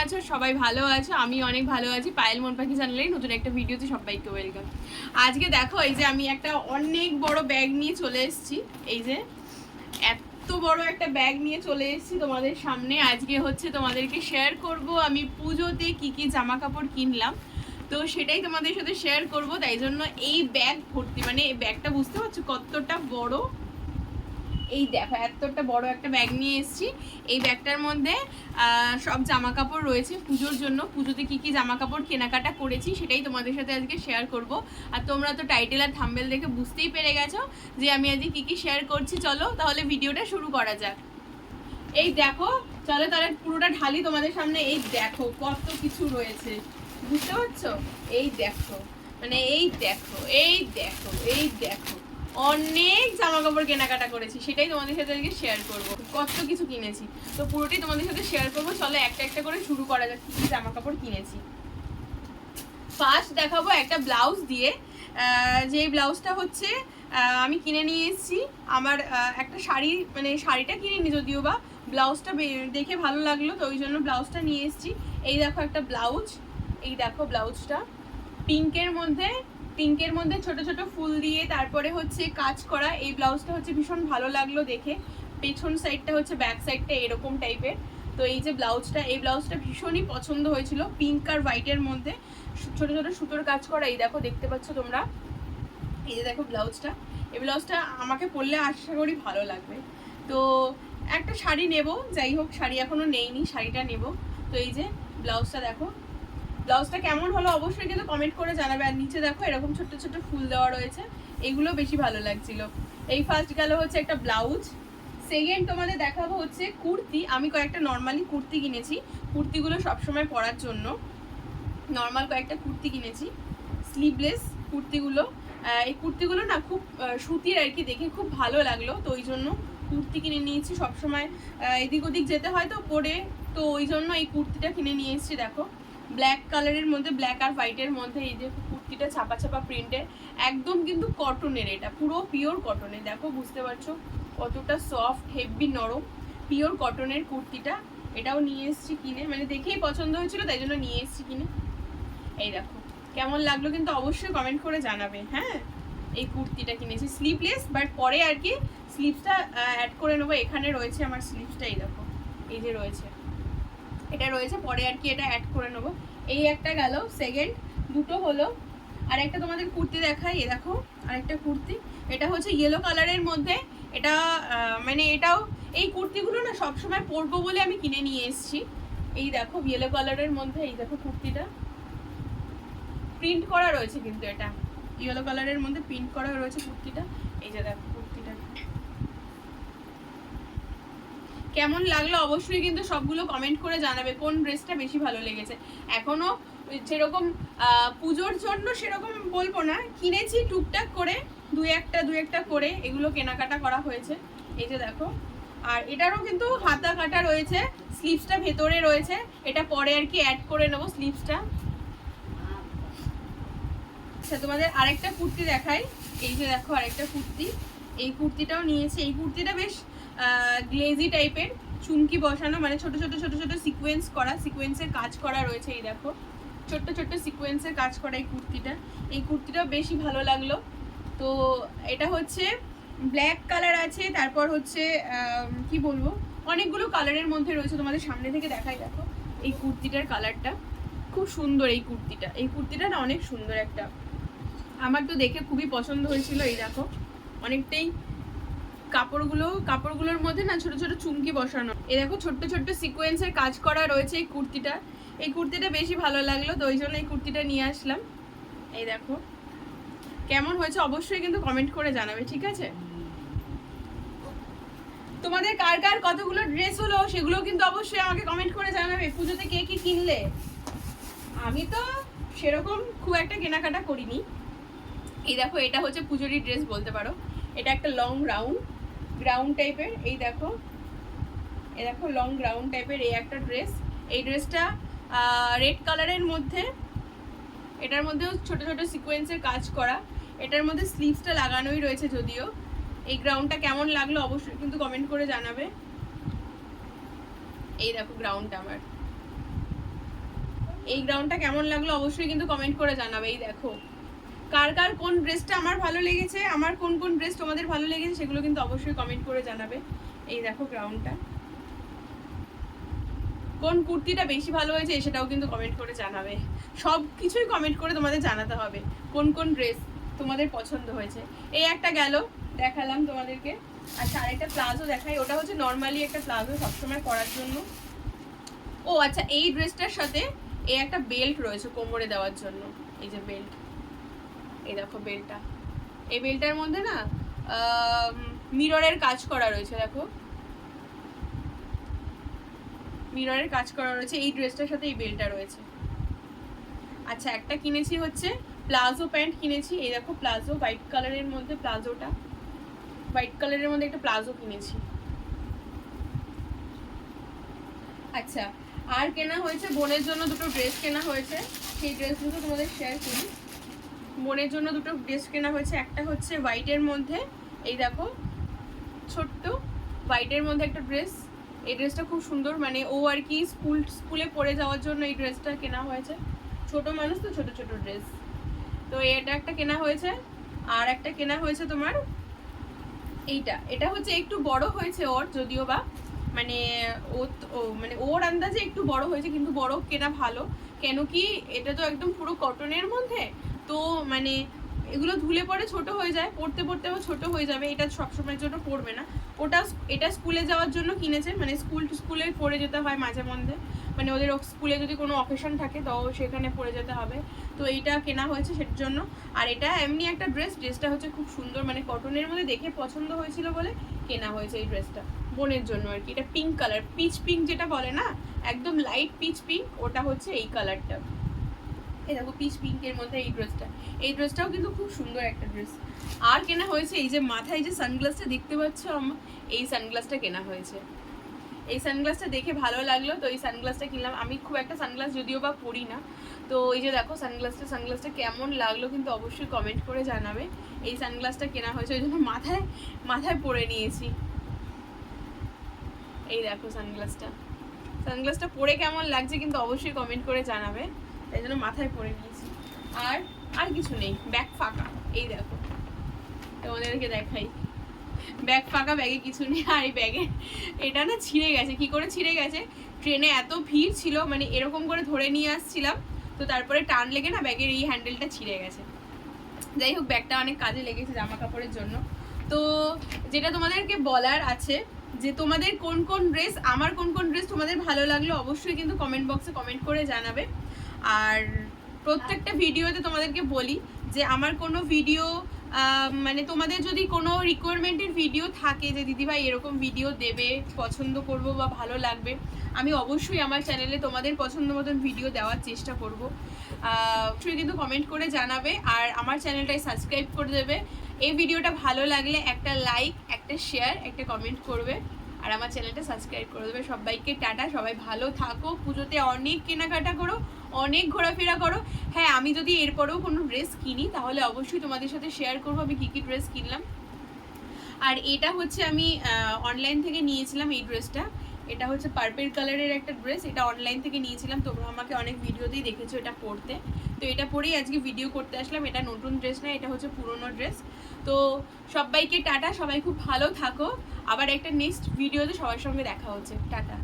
আছো? সবাই ভালো আছো? আমি অনেক ভালো আছি। পায়েল মন পাখি চ্যানেলে নতুন একটা ভিডিওতে সবাইকে ওয়েলকাম। আজকে দেখো এই যে আমি একটা অনেক বড় ব্যাগ নিয়ে চলে এসেছি। এই যে এত বড় একটা ব্যাগ নিয়ে চলে এসেছি তোমাদের সামনে। আজকে হচ্ছে তোমাদেরকে শেয়ার করব আমি পুজোতে কি কি জামা কাপড় কিনলাম, তো সেটাই তোমাদের সাথে শেয়ার করব। তাই জন্য এই ব্যাগ ভর্তি, মানে এই ব্যাগটা বুঝতে পারছো কতটা বড়। এই দেখো এতটা বড় একটা ব্যাগ নিয়ে এসেছি। এই ব্যাগটার মধ্যে সব জামা কাপড় রয়েছে পুজোর জন্য। পুজোতে কি কি জামা কাপড় কেনাকাটা করেছি সেটাই তোমাদের সাথে আজকে শেয়ার করব। আর তোমরা তো টাইটেল আর থাম্বনেল দেখে বুঝতেই পেরে গেছো যে আমি আজকে কি কি শেয়ার করছি। চলো তাহলে ভিডিওটা শুরু করা যাক। এই দেখো, চলো তাহলে পুরোটা ঢালি তোমাদের সামনে। এই দেখো কত কিছু রয়েছে, বুঝতে পারছো? এই দেখো, মানে এই দেখো, এই দেখো, এই দেখো, অনেক জামা কাপড় কেনাকাটা করেছি, সেটাই তোমাদের সাথে আজকে শেয়ার করব। কত কিছু কিনেছি তো পুরোটাই তোমাদের সাথে শেয়ার করব। চলো একটা একটা করে শুরু করা যাক কি কি জামা কাপড় কিনেছি। ফার্স্ট দেখাবো একটা ব্লাউজ দিয়ে। যে ব্লাউজটা হচ্ছে আমি কিনে নিয়ে এসেছি। আমার একটা শাড়ি, মানে শাড়িটা কিনিনি যদিও, বা ব্লাউজটা দেখে ভালো লাগলো তো ওই জন্য ব্লাউজটা নিয়ে এসেছি। এই দেখো একটা ব্লাউজ, এই দেখো ব্লাউজটা পিঙ্কের মধ্যে ছোট ছোট ফুল দিয়ে তারপরে হচ্ছে কাজ করা। এই ব্লাউজটা হচ্ছে ভীষণ ভালো লাগলো দেখে। পেছন সাইডটা হচ্ছে ব্যাক সাইডটা এরকম টাইপের। তো এই যে ব্লাউজটা, এই ব্লাউজটা ভীষণই পছন্দ হয়েছিল, পিঙ্ক আর হোয়াইটের মধ্যে ছোট ছোট সুতোর কাজ করা। এই দেখো দেখতে পাচ্ছ তোমরা, এই যে দেখো ব্লাউজটা। এই ব্লাউজটা আমাকে পরলে আশা করি ভালো লাগবে। তো একটা শাড়ি নেব, যাই হোক শাড়ি এখনো নেইনি, শাড়িটা নেব। তো এই যে ব্লাউজটা দেখো, ব্লাউজটা কেমন হলো অবশ্যই কিন্তু কমেন্ট করে জানাবে। আর নিচে দেখো এরকম ছোট ছোট ফুল দেওয়া রয়েছে, এগুলো বেশি ভালো লাগছিল। এই ফার্স্ট গেল হচ্ছে একটা ব্লাউজ। সেকেন্ড তোমাদের দেখাবো হচ্ছে কুর্তি। আমি কয়েকটা নর্মালি কুর্তি কিনেছি, কুর্তিগুলো সবসময় পরার জন্য নর্মাল কয়েকটা কুর্তি কিনেছি, স্লিভলেস কুর্তিগুলো। এই কুর্তিগুলো না খুব সুতির আর কি, দেখে খুব ভালো লাগলো তো ওই জন্য কুর্তি কিনে নিয়েছি। সবসময় এদিক ওদিক যেতে হয় তো পরে, তো ওই জন্য এই কুর্তিটা কিনে নিয়ে এসেছি। দেখো ব্ল্যাক কালারের মধ্যে, ব্ল্যাক আর হোয়াইটের মধ্যে এই যে কুর্তিটা ছাপা ছাপা প্রিন্টের, একদম কিন্তু কটনের, এটা পুরো পিওর কটনের। দেখো বুঝতে পারছো কতটা সফট, হেভি নরম, পিওর কটনের কুর্তিটা। এটাও নিয়ে এসেছি কিনে, মানে দেখেই পছন্দ হয়েছিল তাই জন্য নিয়ে এসেছি কিনে। এই দেখো কেমন লাগলো কিন্তু অবশ্যই কমেন্ট করে জানাবে। হ্যাঁ, এই কুর্তিটা কিনেছি স্লিভলেস, বাট পরে আর কি স্লিভসটা অ্যাড করে নেবো। এখানে রয়েছে আমার স্লিভসটা, এই দেখো এই যে রয়েছে, এটা রয়েছে, পরে আর কি এটা অ্যাড করে নেবো। এই একটা গেল সেকেন্ড, দুটো হলো। আর একটা তোমাদের কুর্তি দেখাই, এ দেখো আরেকটা কুর্তি। এটা হচ্ছে ইয়েলো কালারের মধ্যে। এটা মানে এটাও, এই কুর্তিগুলো না সবসময় পরবো বলে আমি কিনে নিয়ে এসেছি। এই দেখো ইয়েলো কালারের মধ্যে, এই দেখো কুর্তিটা প্রিন্ট করা রয়েছে, কিন্তু এটা ইয়েলো কালারের মধ্যে প্রিন্ট করা রয়েছে কুর্তিটা। এই যে দেখো কুর্তিটা কেমন লাগলো অবশ্যই কিন্তু সবগুলো কমেন্ট করে জানাবে কোন ড্রেসটা বেশি ভালো লেগেছে। এখনো সেরকম পুজোর জন্য সেরকম বলবো না, কিনেছি টুকটাক করে, দু একটা করে এগুলো কেনাকাটা করা হয়েছে। এই যে দেখো, আর এটারও কিন্তু হাতা কাটা রয়েছে, স্লিভসটা ভেতরে রয়েছে, এটা পরে আর কি অ্যাড করে নেবো স্লিভসটা। আচ্ছা তোমাদের আরেকটা কুর্তি দেখাই, এই যে দেখো আরেকটা কুর্তি। এই কুর্তিটাও নিয়েছি। এই কুর্তিটা বেশ গ্লেজি টাইপের, চুমকি বসানো, মানে ছোট ছোট ছোট ছোট সিকোয়েন্স করা, সিকোয়েন্সের কাজ করা রয়েছে। এই দেখো ছোট্ট ছোট্ট সিকোয়েন্সের কাজ করা এই কুর্তিটা। এই কুর্তিটাও বেশি ভালো লাগলো। তো এটা হচ্ছে ব্ল্যাক কালার আছে, তারপর হচ্ছে কি বলবো, অনেকগুলো কালারের মধ্যে রয়েছে। তোমাদের সামনে থেকে দেখাই, দেখো এই কুর্তিটার কালারটা খুব সুন্দর। এই কুর্তিটা না অনেক সুন্দর একটা, আমার তো দেখে খুবই পছন্দ হয়েছিল। এই দেখো অনেকটাই কাপড়গুলোর মধ্যে না ছোট ছোট চুমকি বসানো। এই দেখো ছোট্ট ছোট্ট সিকোয়েন্সের কাজ করা রয়েছে এই কুর্তিটা। এই কুর্তিটা বেশি ভালো লাগলো তো ওই জন্য এই কুর্তিটা নিয়ে আসলাম। এই দেখো কেমন হয়েছে অবশ্যই কিন্তু কমেন্ট করে জানাবে, ঠিক আছে? তোমাদের কার কার কতগুলো ড্রেস হলো সেগুলো কিন্তু অবশ্যই আমাকে কমেন্ট করে জানাবে। পুজোতে কে কি কিনলে? আমি তো সেরকম খুব একটা কেনাকাটা করিনি। এই দেখো এটা হচ্ছে পুজোরি ড্রেস বলতে পারো। এটা একটা লং গ্রাউন্ড টাইপের। এই দেখো লং গ্রাউন্ড টাইপের এই একটা ড্রেস। এই ড্রেসটা রেড কালারের মধ্যে, এটার মধ্যেও ছোট ছোট সিকোয়েন্সের কাজ করা। এটার মধ্যে স্লিভসটা লাগানোই রয়েছে যদিও। এই গ্রাউন্ডটা কেমন লাগলো অবশ্যই কিন্তু কমেন্ট করে জানাবে। এই দেখো গ্রাউন্ডটা আমার, এই গ্রাউন্ডটা কেমন লাগলো অবশ্যই কিন্তু কমেন্ট করে জানাবে। এই দেখো কার কার কোন ড্রেসটা আমার ভালো লেগেছে, আমার কোন কোন ড্রেস তোমাদের ভালো লেগেছে সেগুলো কিন্তু অবশ্যই কমেন্ট করে জানাবে। এই দেখো গ্রাউন্ডটা, কোন কুর্তিটা বেশি ভালো হয়েছে সেটাও কিন্তু কমেন্ট করে জানাবে। সব কিছুই কমেন্ট করে তোমাদের জানাতে হবে কোন কোন ড্রেস তোমাদের পছন্দ হয়েছে। এই একটা গেল দেখালাম তোমাদেরকে। আচ্ছা আরেকটা প্লাজো দেখাই, ওটা হচ্ছে নর্মালি একটা প্লাজো সবসময় পরার জন্য। ও আচ্ছা, এই ড্রেসটার সাথে এই একটা বেল্ট রয়েছে কোমরে দেওয়ার জন্য। এই যে বেল্ট, এই দেখো বেল্টটা, এই বেল্টটার মধ্যে না মিররের কাজ করা রয়েছে, দেখো মিররের কাজ করা রয়েছে। এই ড্রেসটার সাথে এই বেল্টটা রয়েছে। আচ্ছা একটা কিনেছি হচ্ছে প্লাজো প্যান্ট কিনেছি, এই দেখো প্লাজো হোয়াইট কালারের মধ্যে, প্লাজোটা হোয়াইট কালারের মধ্যে একটা প্লাজো কিনেছি। আচ্ছা আর কেনা হয়েছে বোনের জন্য দুটো ড্রেস কেনা হয়েছে, সেই ড্রেস দুটো তোমাদের শেয়ার করি। বোনের জন্য দুটো ড্রেস কেনা হয়েছে, একটা হচ্ছে হোয়াইটের মধ্যে, এই দেখো ছোট্ট হোয়াইটের মধ্যে একটা ড্রেস। এই ড্রেসটা খুব সুন্দর, মানে ও আর কি স্কুলে পরে যাওয়ার জন্য এই ড্রেসটা কেনা হয়েছে। ছোট মানুষ তো, ছোট ছোট ড্রেস, তো এটা একটা কেনা হয়েছে। আর একটা কেনা হয়েছে তোমার এইটা, এটা হচ্ছে একটু বড় হয়েছে ওর, যদিও বা মানে মানে ওর আন্দাজে একটু বড় হয়েছে, কিন্তু বড় কেনা ভালো। কেন কি এটা তো একদম পুরো কটনের মধ্যে, তো মানে এগুলো ধুলে পরে ছোট হয়ে যায়, পড়তে পড়তে আবার ছোট হয়ে যাবে, এটা সবসময়ের জন্য পড়বে না। এটা স্কুলে যাওয়ার জন্য কিনেছে, মানে স্কুলে পরে যেতে হয় মাঝে মধ্যে, মানে ওদের স্কুলে যদি কোনো অকেশন থাকে তো সেখানে পরে যেতে হবে, তো এইটা কেনা হয়েছে সেটার জন্য। আর এটা এমনি একটা ড্রেসটা হচ্ছে খুব সুন্দর, মানে কটনের মধ্যে দেখে পছন্দ হয়েছিল বলে কেনা হয়েছে এই ড্রেসটা বোনের জন্য আর কি। এটা পিঙ্ক কালার, পিচ পিঙ্ক যেটা বলে না, একদম লাইট পিচ পিঙ্ক, ওটা হচ্ছে এই কালারটা। এই দেখো পিচ পিঙ্কের মধ্যে এই ড্রেসটাও কিন্তু খুব সুন্দর একটা ড্রেস। আর কেনা হয়েছে এই যে মাথায় যে সানগ্লাসটা দেখতে পাচ্ছ আমার, এই সানগ্লাসটা কেনা হয়েছে। এই সানগ্লাসটা দেখে ভালো লাগলো, তো এই সানগ্লাসটা কিনলাম। আমি খুব একটা সানগ্লাস যদিও বা পরি না, তো এই যে দেখো সানগ্লাসটা কেমন লাগলো কিন্তু অবশ্যই কমেন্ট করে জানাবে। এই সানগ্লাসটা কেনা হয়েছে, ওই জন্য মাথায় পরে নিয়েছি। এই দেখো সানগ্লাসটা পরে কেমন লাগছে কিন্তু অবশ্যই কমেন্ট করে জানাবে, তাই জন্য মাথায় পরে নিয়েছি। আর কিছু নেই, ব্যাগ ফাঁকা। এই দেখো তোমাদেরকে দেখাই, ব্যাগ ফাঁকা, ব্যাগে কিছু নেই। আর এই ব্যাগে এটা না ছিঁড়ে গেছে, কি করে ছিঁড়ে গেছে, ট্রেনে এত ভিড় ছিল, মানে এরকম করে ধরে নিয়ে আসছিলাম, তো তারপরে টান লেগে না ব্যাগের এই হ্যান্ডেলটা ছিঁড়ে গেছে। যাই হোক ব্যাগটা অনেক কাজে লেগেছে জামা কাপড়ের জন্য। তো যেটা তোমাদেরকে বলার আছে যে তোমাদের কোন কোন ড্রেস, আমার কোন কোন ড্রেস তোমাদের ভালো লাগলো অবশ্যই কিন্তু কমেন্ট বক্সে কমেন্ট করে জানাবে। আর প্রত্যেকটা ভিডিওতে তোমাদেরকে বলি যে আমার কোনো ভিডিও মানে তোমাদের যদি কোনো রিকোয়ারমেন্টের ভিডিও থাকে যে দিদিভাই এরকম ভিডিও দেবে, পছন্দ করব বা ভালো লাগবে, আমি অবশ্যই আমার চ্যানেলে তোমাদের পছন্দ মতন ভিডিও দেওয়ার চেষ্টা করব। অবশ্যই কিন্তু কমেন্ট করে জানাবে, আর আমার চ্যানেলটাই সাবস্ক্রাইব করে দেবে। এই ভিডিওটা ভালো লাগলে একটা লাইক, একটা শেয়ার, একটা কমেন্ট করবে, আর আমার চ্যানেলটা সাবস্ক্রাইব করে দেবে। সবাইকে টাটা, সবাই ভালো থাকো, পুজোতে অনেক কেনাকাটা করো, অনেক ঘোরাফেরা করো। হ্যাঁ আমি যদি এরপরেও কোনো ড্রেস কিনি তাহলে অবশ্যই তোমাদের সাথে শেয়ার করবো আমি কী কী ড্রেস কিনলাম। আর এটা হচ্ছে আমি অনলাইন থেকে নিয়েছিলাম এই ড্রেসটা, এটা হচ্ছে পার্পল কালারের একটা ড্রেস, এটা অনলাইন থেকে নিয়েছিলাম, তোমরা আমাকে অনেক ভিডিওতেই দেখেছো এটা পরতে, তো এটা পরেই আজকে ভিডিও করতে আসলাম। এটা নতুন ড্রেস না, এটা হচ্ছে পুরনো ড্রেস। তো সবাইকে টাটা, সবাই খুব ভালো থাকো, আবার একটা নেক্সট ভিডিওতে সবার সঙ্গে দেখা হচ্ছে, টাটা।